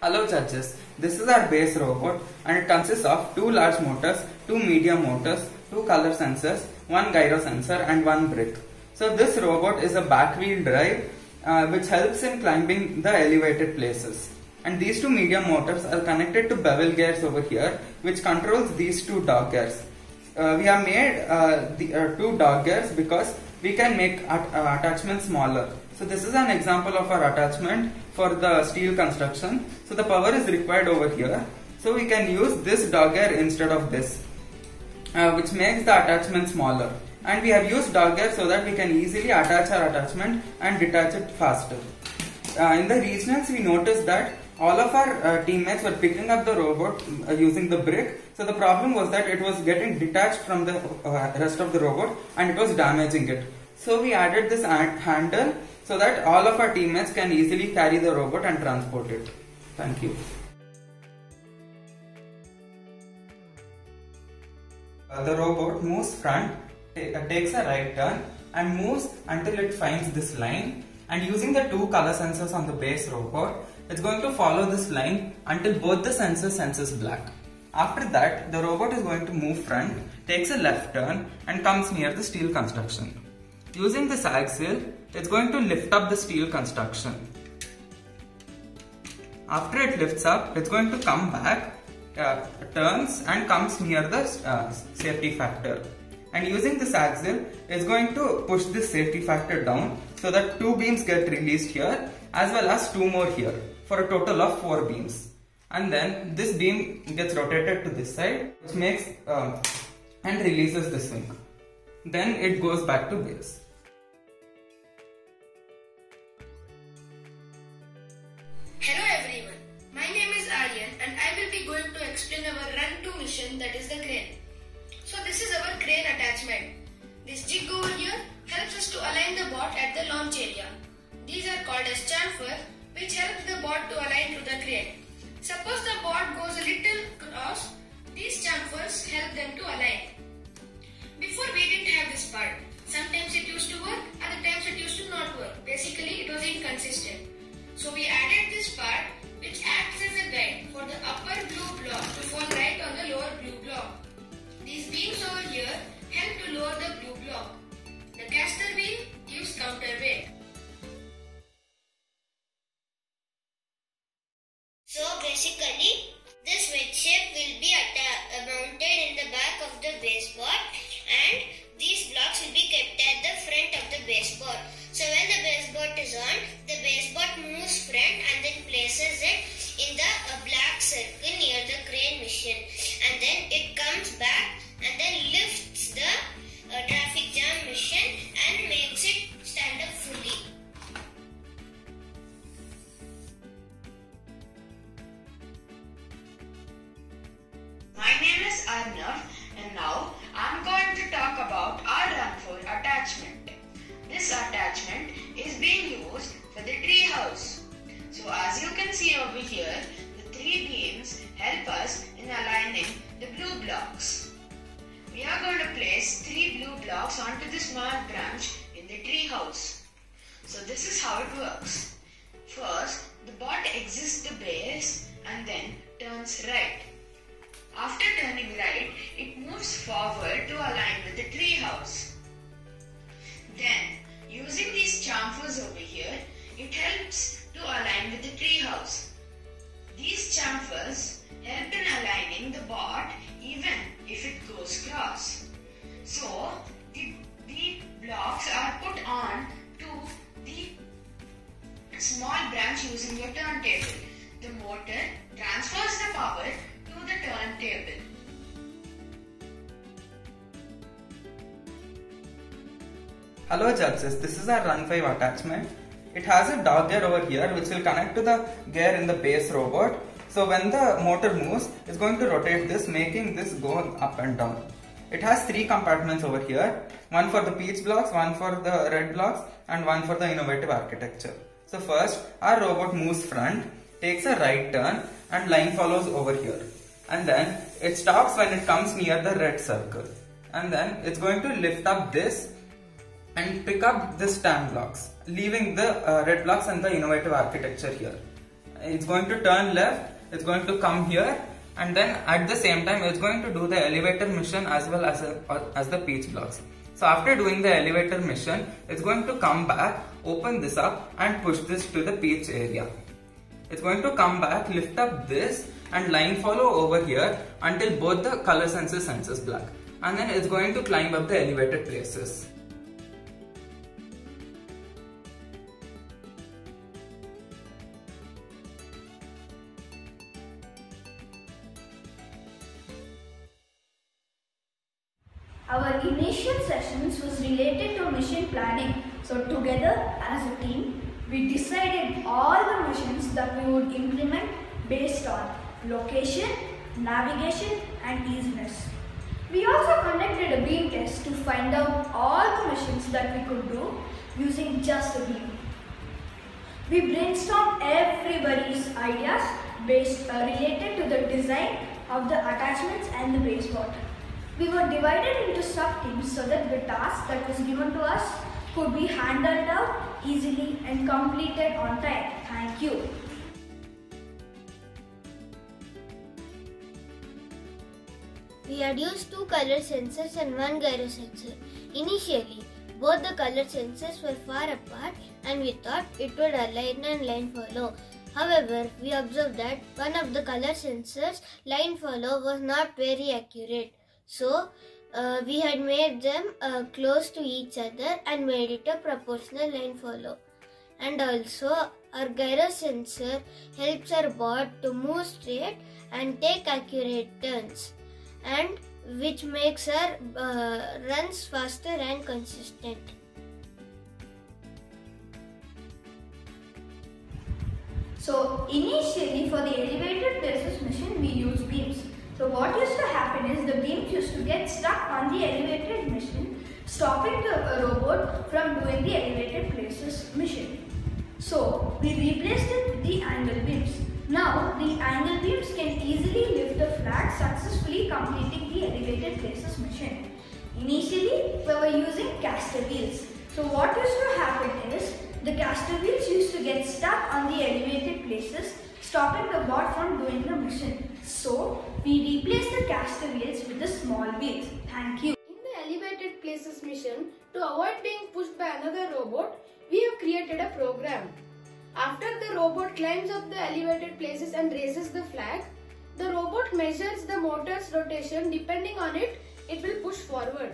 Hello judges, this is our base robot and it consists of 2 large motors, 2 medium motors, 2 color sensors, 1 gyro sensor and 1 brick. So this robot is a back wheel drive which helps in climbing the elevated places. And these 2 medium motors are connected to bevel gears over here which controls these 2 dog gears. We have made the 2 dog gears because we can make attachments smaller. So this is an example of our attachment for the steel construction. So the power is required over here. So we can use this dog gear instead of this, which makes the attachment smaller. And we have used dog gear so that we can easily attach our attachment and detach it faster. In the regionals, we noticed that all of our teammates were picking up the robot using the brick. So the problem was that it was getting detached from the rest of the robot and it was damaging it. So we added this handle so that all of our teammates can easily carry the robot and transport it. Thank you. The robot moves front, takes a right turn and moves until it finds this line, and using the 2 color sensors on the base robot, it's going to follow this line until both the sensors senses black. After that, the robot is going to move front, takes a left turn and comes near the steel construction. Using this axle, it's going to lift up the steel construction. After it lifts up, it's going to come back, turns and comes near the safety factor. And using this axle, it's going to push this safety factor down so that 2 beams get released here as well as 2 more here for a total of 4 beams. And then this beam gets rotated to this side, which makes and releases this wing. Then it goes back to base. Hello everyone, my name is Aryan and I will be going to explain our run-to mission, that is the crane. So this is our crane attachment. This jig over here helps us to align the bot at the launch area. These are called as chamfer, which helps the bot to align to the crane. Suppose the bot goes a little cross, these chamfers help them to align. Before we didn't have this part. Sometimes it used to work, other times it used to not work. Basically it was inconsistent. So we added this part which acts as a guide for the upper blue block to fall right on the lower blue block. These beams over here help to lower the blue block. The caster wheel gives counterweight. So basically, this wedge shape will be mounted in the back of the base board and these blocks will be kept at the front of the base board. So when the base board is on, the base board moves front and then places it in the black circle near the crane mission, and then it comes back and then lifts the traffic jam mission and makes it stand up fully. My name is Arnav and now I am going to talk about our run-for attachment. This attachment is being used for the tree house. So as you can see over here, the 3 beams help us in aligning the blue blocks. We are going to place 3 blue blocks onto the small branch in the tree house. So this is how it works. First, the bot exits the base and then turns right. After turning right, it moves forward to align with the tree house. Then, using these chamfers over here, it helps to align with the tree house. These chamfers help in aligning the bot even if it goes cross. So, the blocks are put on to the small branch using your turntable. The motor transfers the power to the turntable. Hello judges, this is our Run 5 attachment. It has a dog gear over here which will connect to the gear in the base robot. So when the motor moves, it's going to rotate this, making this go up and down. It has 3 compartments over here, one for the peach blocks, one for the red blocks and one for the innovative architecture. So first, our robot moves front, takes a right turn and line follows over here. And then it stops when it comes near the red circle. And then it's going to lift up this and pick up the stand blocks, leaving the red blocks and the innovative architecture here. it's going to turn left, it's going to come here, and then at the same time it's going to do the elevator mission as well as the peach blocks. So after doing the elevator mission, it's going to come back, open this up and push this to the peach area. It's going to come back, lift up this and line follow over here until both the color sensor senses black. And then it's going to climb up the elevated places. Our initial sessions was related to mission planning. So together as a team, we decided all the missions that we would implement based on location, navigation and easiness. We also conducted a beam test to find out all the missions that we could do using just a beam. We brainstormed everybody's ideas related to the design of the attachments and the baseboard. We were divided into sub-teams so that the task that was given to us could be handled out easily and completed on time. Thank you. We had used 2 color sensors and 1 gyro sensor. Initially, both the color sensors were far apart and we thought it would align and line follow. However, we observed that one of the color sensors line follow was not very accurate. So, we had made them close to each other and made it a proportional line follow. And also, our gyro sensor helps our board to move straight and take accurate turns, and which makes our runs faster and consistent. So initially for the elevated places mission we used beams. So what used to happen is the beams used to get stuck on the elevated mission, stopping the robot from doing the elevated places mission. So we replaced it with the angle beams. Now the angle beams can easily lift the flag, successfully completing the elevated places mission. Initially we were using caster wheels. So what used to happen is the caster wheels used to get stuck on the elevated places, stopping the bot from doing the mission. So we replaced the caster wheels with the small wheels. Thank you. In the elevated places mission, to avoid being pushed by another robot, we have created a program. After the robot climbs up the elevated places and raises the flag, the robot measures the motor's rotation. Depending on it, it will push forward.